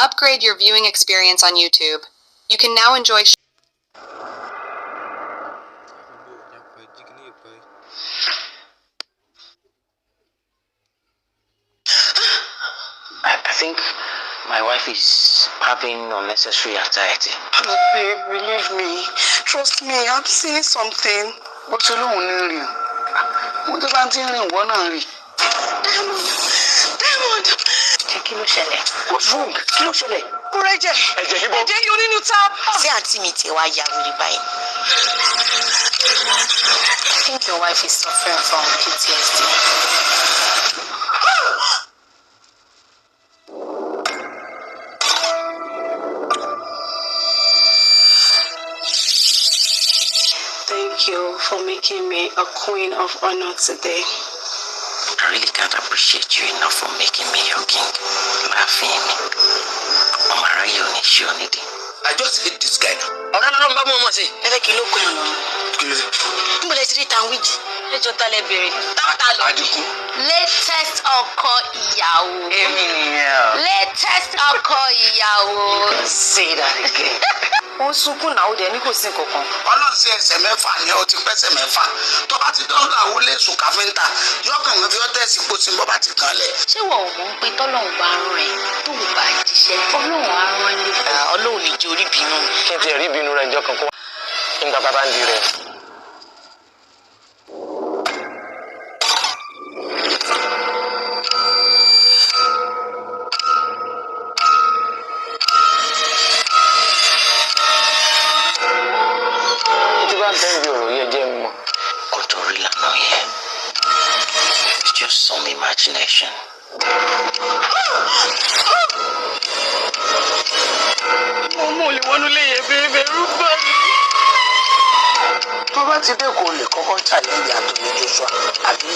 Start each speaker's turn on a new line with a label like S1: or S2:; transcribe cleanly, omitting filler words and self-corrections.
S1: upgrade your viewing experience on YouTube. You can now enjoy
S2: I think my wife is having unnecessary anxiety.
S3: Oh, babe, believe me. Trust me, I'm seeing something.
S2: What's alone in you? What about in one?
S3: Diamond!
S2: What's wrong?
S3: Kúrẹ́jẹ! Ẹ̀jẹ̀ yóò nínú tap.
S4: See àǹtí mi tí wá ya wèrè báyìí. I think your wife is suffering from PTSD.
S3: Thank you for making me a queen of honor today.
S2: I really can't appreciate you enough for making me your king. Laughing. I just hate this guy now.
S4: Ẹ fẹ́ kí ló kọ́ ẹ̀ lọ. Níbo lẹ ti rí Tanwiji? Ẹ jọ tálẹ̀ bèrè. Táwọ́tà lọ.
S2: Adigun.
S4: Latest ọkọ ìyàwó.
S2: Èmi nìyẹn.
S4: Latest ọkọ ìyàwó.
S2: Say that again.
S4: Ó sunkún náà ó dẹ̀ ní kò sí nǹkankan.
S3: Ọlọ́run sí ẹsẹ̀ mẹ́fà ni ó ti pẹ́sẹ̀ mẹ́fà. Tó bá ti dọ́dọ̀ àwọn léṣù káfíńtà, yọkàn mi fi ọ́ tẹ̀sí kó sí bọ́ bá ti kan lẹ̀.
S4: Ṣé wọ́n ò mọ̀ pé tọ́lọ́run bá rán ẹ tó ń bá jíṣẹ́? Ọlọ́run á rán ẹ nípa. Ọlọ́run ní jẹ́ orí bínú.
S2: Kí n ti rí ìbínú rẹ̀ ǹjọ́ kan kó wá. Nígbà bàbá ń di rẹ̀. It's just some imagination.
S3: Mo lè wọnú léyè bèbè rúbọ mi.
S2: Tó bá ti dé kò lè kọ́kọ́ challenge àtòlé Joshua àbí